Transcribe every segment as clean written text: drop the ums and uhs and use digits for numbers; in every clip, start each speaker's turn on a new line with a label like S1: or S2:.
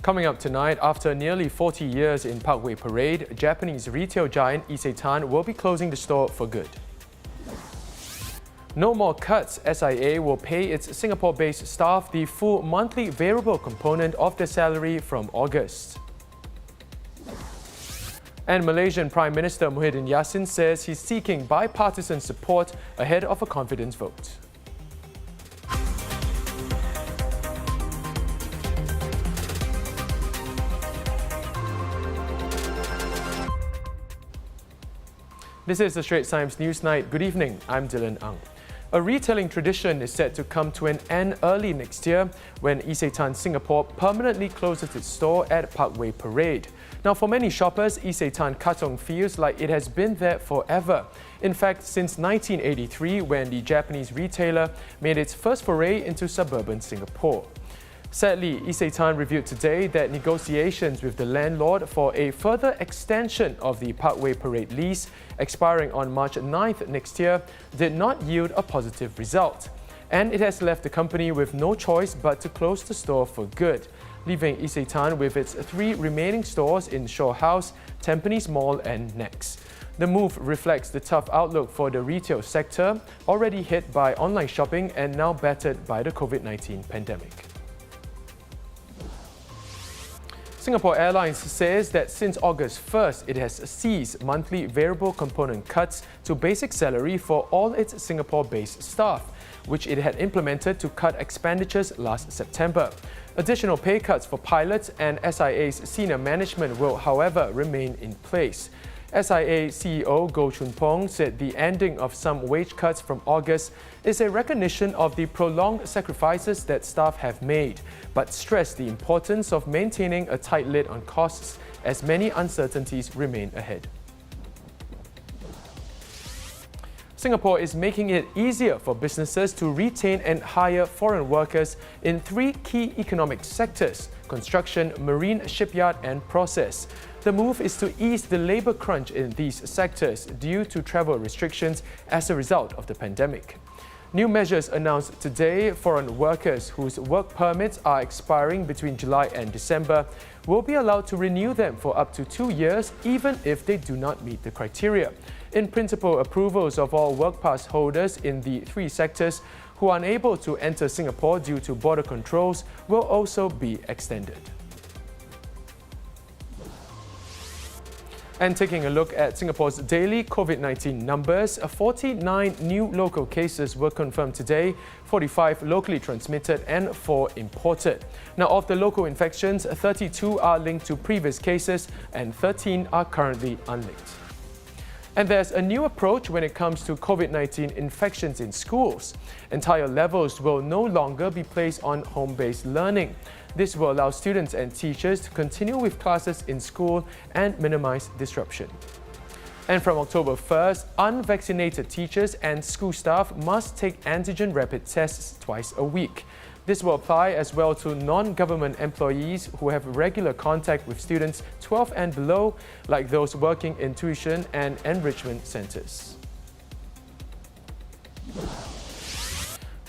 S1: Coming up tonight, after nearly 40 years in Parkway Parade, Japanese retail giant Isetan will be closing the store for good. No more cuts. SIA will pay its Singapore-based staff the full monthly variable component of their salary from August. And Malaysian Prime Minister Muhyiddin Yassin says he's seeking bipartisan support ahead of a confidence vote. This is the Straits Times Newsnight. Good evening, I'm Dylan Ang. A retailing tradition is set to come to an end early next year when Isetan Singapore permanently closes its store at Parkway Parade. Now, for many shoppers, Isetan Katong feels like it has been there forever. In fact, since 1983, when the Japanese retailer made its first foray into suburban Singapore. Sadly, Isetan revealed today that negotiations with the landlord for a further extension of the Parkway Parade lease, expiring on March 9th next year, did not yield a positive result. And it has left the company with no choice but to close the store for good, leaving Isetan with its 3 remaining stores in Shaw House, Tampines Mall and Nex. The move reflects the tough outlook for the retail sector, already hit by online shopping and now battered by the COVID-19 pandemic. Singapore Airlines says that since August 1st, it has ceased monthly variable component cuts to basic salary for all its Singapore-based staff, which it had implemented to cut expenditures last September. Additional pay cuts for pilots and SIA's senior management will, however, remain in place. SIA CEO Goh Chun Pong said the ending of some wage cuts from August is a recognition of the prolonged sacrifices that staff have made, but stressed the importance of maintaining a tight lid on costs as many uncertainties remain ahead. Singapore is making it easier for businesses to retain and hire foreign workers in 3 key economic sectors: construction, marine, shipyard and process. The move is to ease the labour crunch in these sectors due to travel restrictions as a result of the pandemic. New measures announced today: foreign workers whose work permits are expiring between July and December will be allowed to renew them for up to 2 years even if they do not meet the criteria. In principle, approvals of all work pass holders in the 3 sectors who are unable to enter Singapore due to border controls will also be extended. And taking a look at Singapore's daily COVID-19 numbers, 49 new local cases were confirmed today, 45 locally transmitted and 4 imported. Now, of the local infections, 32 are linked to previous cases and 13 are currently unlinked. And there's a new approach when it comes to COVID-19 infections in schools. Entire levels will no longer be placed on home-based learning. This will allow students and teachers to continue with classes in school and minimize disruption. And from October 1st, unvaccinated teachers and school staff must take antigen rapid tests twice a week. This will apply as well to non-government employees who have regular contact with students 12 and below, like those working in tuition and enrichment centres.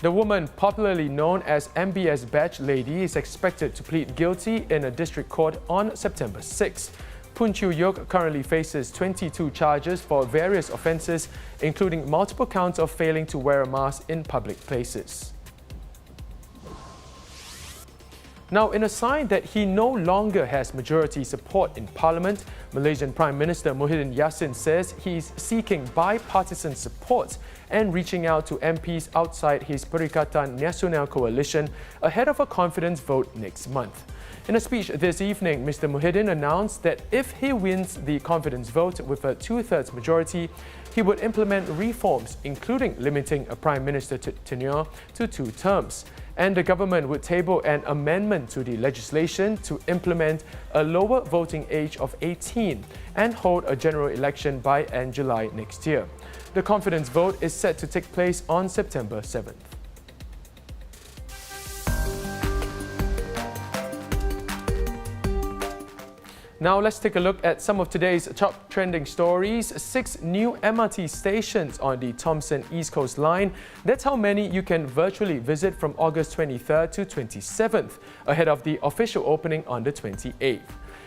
S1: The woman popularly known as MBS Badge Lady is expected to plead guilty in a district court on September 6. Poon Chew Yok currently faces 22 charges for various offences, including multiple counts of failing to wear a mask in public places. Now, in a sign that he no longer has majority support in Parliament, Malaysian Prime Minister Muhyiddin Yassin says he's seeking bipartisan support and reaching out to MPs outside his Perikatan Nasional coalition ahead of a confidence vote next month. In a speech this evening, Mr. Muhyiddin announced that if he wins the confidence vote with a 2/3 majority, he would implement reforms, including limiting a Prime Minister tenure to 2 terms. And the government would table an amendment to the legislation to implement a lower voting age of 18 and hold a general election by end July next year. The confidence vote is set to take place on September 7th. Now let's take a look at some of today's top trending stories. 6 new MRT stations on the Thomson East Coast Line. That's how many you can virtually visit from August 23rd to 27th, ahead of the official opening on the 28th.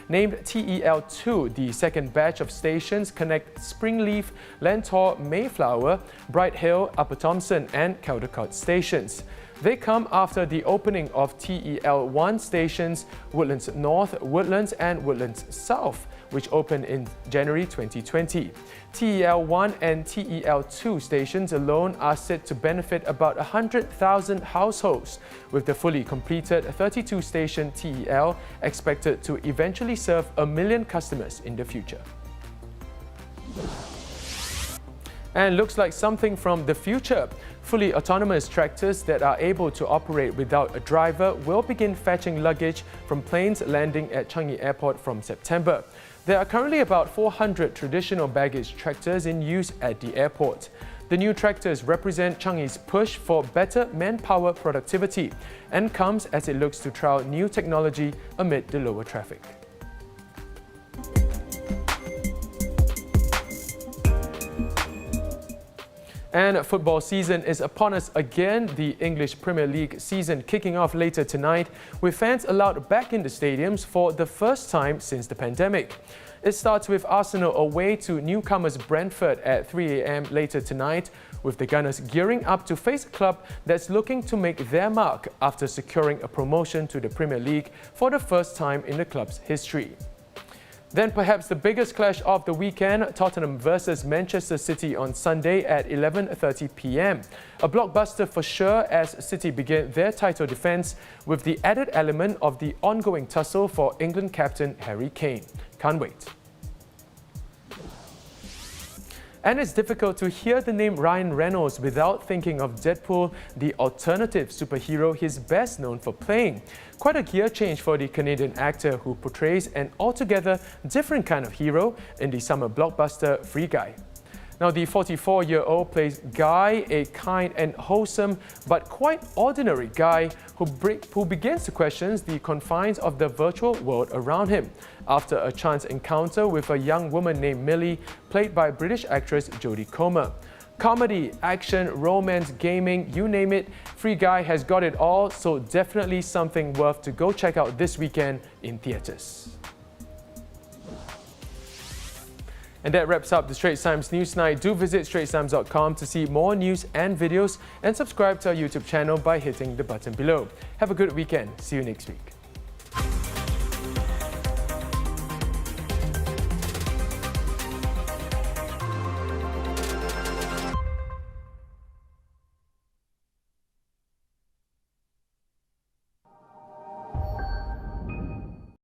S1: Named TEL2, the second batch of stations connect Springleaf, Lentor, Mayflower, Bright Hill, Upper Thomson and Caldecott stations. They come after the opening of TEL1 stations, Woodlands North, Woodlands and Woodlands South, which opened in January 2020. TEL1 and TEL2 stations alone are set to benefit about 100,000 households, with the fully completed 32-station TEL expected to eventually serve 1 million customers in the future. And looks like something from the future. Fully autonomous tractors that are able to operate without a driver will begin fetching luggage from planes landing at Changi Airport from September. There are currently about 400 traditional baggage tractors in use at the airport. The new tractors represent Changi's push for better manpower productivity and comes as it looks to trial new technology amid the lower traffic. And football season is upon us again, the English Premier League season kicking off later tonight, with fans allowed back in the stadiums for the first time since the pandemic. It starts with Arsenal away to newcomers Brentford at 3 a.m. later tonight, with the Gunners gearing up to face a club that's looking to make their mark after securing a promotion to the Premier League for the first time in the club's history. Then perhaps the biggest clash of the weekend, Tottenham versus Manchester City on Sunday at 11:30 p.m. A blockbuster for sure as City begin their title defence with the added element of the ongoing tussle for England captain Harry Kane. Can't wait. And it's difficult to hear the name Ryan Reynolds without thinking of Deadpool, the alternative superhero he's best known for playing. Quite a gear change for the Canadian actor who portrays an altogether different kind of hero in the summer blockbuster Free Guy. Now, the 44-year-old plays Guy, a kind and wholesome but quite ordinary guy who begins to question the confines of the virtual world around him after a chance encounter with a young woman named Millie, played by British actress Jodie Comer. Comedy, action, romance, gaming, you name it, Free Guy has got it all, so definitely something worth to go check out this weekend in theatres. And that wraps up the Straits Times Newsnight. Do visit straitstimes.com to see more news and videos and subscribe to our YouTube channel by hitting the button below. Have a good weekend. See you next week.